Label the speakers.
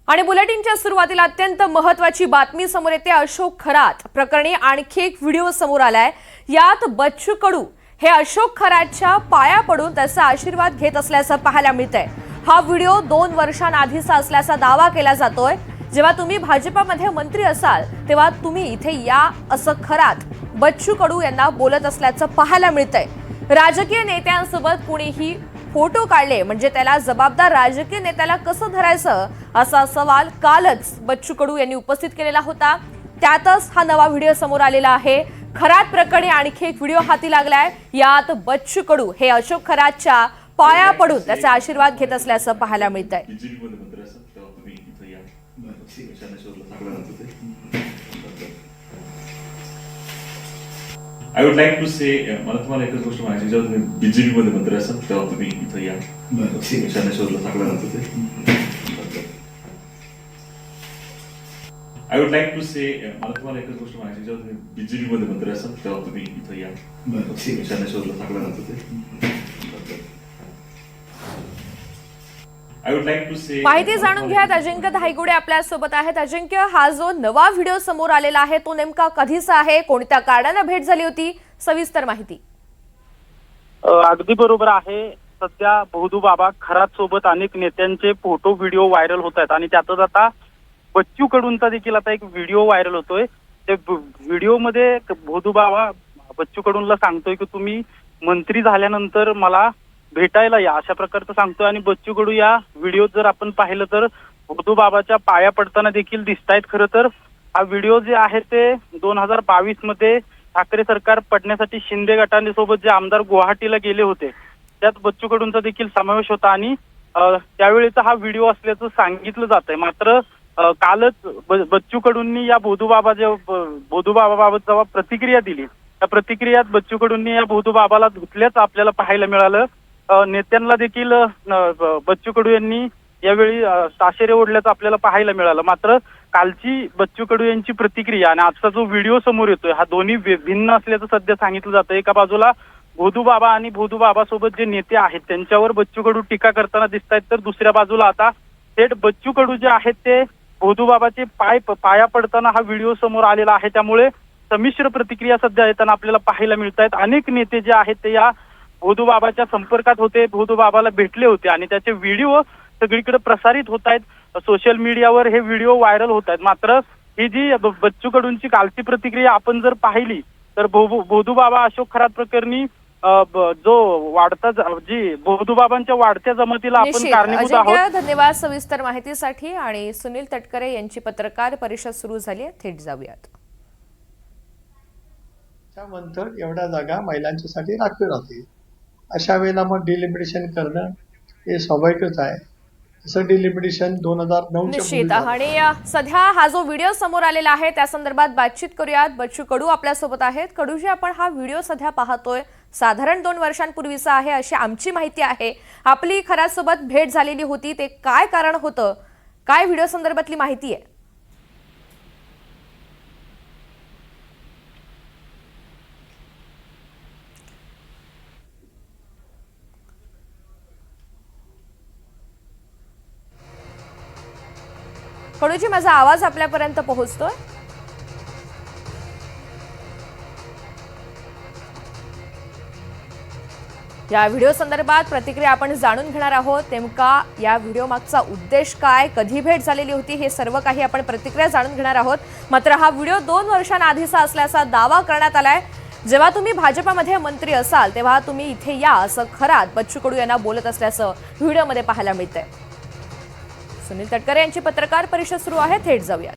Speaker 1: आणि बुलेटिनच्या सुरुवातीला अत्यंत महत्त्वाची बातमी समोर येते। अशोक खरात प्रकरणी आणखी एक व्हिडिओ समोर आलाय। यात बच्चू कडू हे अशोक खरातच्या पाया पडून त्याचा आशीर्वाद घेत असल्याचं पाहायला मिळतंय। हा व्हिडिओ 2 वर्षांआधीचा असल्याचा दावा केला जातोय। जेव्हा तुम्ही भाजपमध्ये मंत्री असाल तेव्हा तुम्ही इथे या असं खरात बच्चू कडू यांना बोलत असल्याचं पाहायला मिळतंय। राजकीय नेत्यांसोबत कुणीही फोटो काढले म्हणजे त्याला जबाबदार राजकीय नेत्याला कसं धरायचं असा सवाल कालच बच्चू कडू यांनी उपस्थित केलेला होता। त्यातच हा नवा व्हिडिओ समोर आलेला आहे। खरात प्रकरणी आणखी एक व्हिडिओ हाती लागलाय। यात बच्चू कडू हे अशोक खरातच्या पाया पडून त्याचा आशीर्वाद घेत असल्याचं पाहायला मिळतंय।
Speaker 2: I would like to say, मला तुम्हाला एकच गोष्ट म्हणायची, जेव्हा तुम्ही बीजेपी मध्ये मंत्री असाल तेव्हा तुम्ही इथं या। शानेश्वरला सांगणार होते। I would like to say, मला तुम्हाला एकच गोष्ट म्हणायची, जेव्हा तुम्ही बीजेपी मध्ये मंत्री असाल तेव्हा तुम्ही इथं या। शानेश्वरला सांगणार होते। I would like to say,
Speaker 1: माहिती जाणून घ्या। अजिंक्य धायगुडे आपल्या सोबत आहेत। अजिंक्य, हा जो नवा व्हिडिओ समोर आलेला आहे तो नेमका कधीचा आहे, कोणत्या कारणाने भेट झाली होती, सविस्तर माहिती।
Speaker 3: अगदी बरोबर आहे। सध्या भोदू बाबा खरात सोबत अनेक नेत्यांचे फोटो व्हिडिओ व्हायरल होत आहेत आणि त्यातच आता बच्चू कडूंचा देखील आता एक व्हिडिओ व्हायरल होतोय। ते व्हिडिओमध्ये भोदू बाबा बच्चू कडूंना सांगतोय की तुम्ही मंत्री झाल्यानंतर मला भेटायला या, अशा प्रकारचं सांगतोय। आणि बच्चू कडू या व्हिडिओत जर आपण पाहिलं तर भोदू बाबाच्या पाया पडताना देखील दिसतायत। खरं तर हा व्हिडिओ जे आहे ते 2022 मध्ये ठाकरे सरकार पडण्यासाठी शिंदे गटांसोबत जे आमदार गुवाहाटीला गेले होते त्यात बच्चू कडूंचा देखील समावेश होता आणि त्यावेळेचा हा व्हिडिओ असल्याचं सांगितलं जातंय। मात्र कालच बच्चू कडूंनी या भोदू बाबाबाबत जेव्हा प्रतिक्रिया दिली, त्या प्रतिक्रियात बच्चू कडूंनी या भोदू बाबाला धुतल्याचं आपल्याला पाहायला मिळालं। नेत्यांना देखील बच्चू कडू यांनी यावेळी ताशेरे ओढल्याचं आपल्याला पाहायला मिळालं। मात्र कालची बच्चू कडू यांची प्रतिक्रिया आणि आजचा जो व्हिडिओ समोर येतोय हा दोन्ही भिन्न असल्याचं सध्या सांगितलं जातं। एका बाजूला भोदू बाबा आणि भोदू बाबा सोबत जे नेते आहेत त्यांच्यावर बच्चू कडू टीका करताना दिसत आहेत, तर दुसऱ्या बाजूला आता थेट बच्चू कडू जे आहेत ते भोदू बाबाचे पाया पडताना हा व्हिडिओ समोर आलेला आहे। त्यामुळे संमिश्र प्रतिक्रिया सध्या येताना आपल्याला पाहायला मिळत आहेत। अनेक नेते जे आहेत ते या भोदू बाबाच्या संपर्कात होते, भोदू बाबाला भेटले होते आणि त्याचे व्हिडिओ सगळीकडे प्रसारित होत आहेत। सोशल मीडियावर हे व्हिडिओ व्हायरल होत आहेत। मात्र ही जी बच्चू कडूंची कालची प्रतिक्रिया आपण जर पाहिली तर भोदू बाबा अशोक खरात प्रकरणी जो वाढता जी भोदू बाबांच्या वाढत्या जमातीला आपण कारणीभूत आहोत।
Speaker 1: धन्यवाद सविस्तर माहितीसाठी। आणि सुनील तटकरे यांची पत्रकार परिषद सुरू झाली आहे, थेट जाऊयात।
Speaker 4: त्यानंतर एवढ्या जागा महिलांच्यासाठी राखीव राहतील, अशा वेळेला मग डिलिमिटेशन करणं हे स्वाभाविकच आहे। असं डिलिमिटेशन 2009
Speaker 1: निश्चित। आणि सध्या हा जो व्हिडिओ समोर आलेला आहे त्या संदर्भात बातचीत करूयात। बच्चू कडू आपल्या सोबत आहेत। कडूजी, आपण हा व्हिडिओ सध्या पाहतोय साधारण 2 वर्षांपूर्वीचा आहे अशी आमची माहिती आहे। आपली खरात सोबत भेट झालेली होती, ते काय कारण होतं, काय व्हिडिओ संदर्भातली माहिती आहे? कडूजी, माझा आवाज आपल्यापर्यंत पोहोचतोय? या व्हिडिओ संदर्भात प्रतिक्रिया आपण जाणून घेणार आहोत। नेमका या व्हिडिओ मागचा उद्देश काय, कधी भेट झालेली होती, हे सर्व काही आपण प्रतिक्रिया जाणून घेणार आहोत। मात्र हा व्हिडिओ 2 वर्षांआधीचा असल्याचा दावा करण्यात आलाय। जेव्हा तुम्ही भाजपमध्ये मंत्री असाल तेव्हा तुम्ही इथे या असं खरात बच्चू कडू यांना बोलत असल्याचं व्हिडिओमध्ये पाहायला मिळतंय। सुनील तटकरे यांची पत्रकार परिषद सुरू आहे, थेट जाऊया।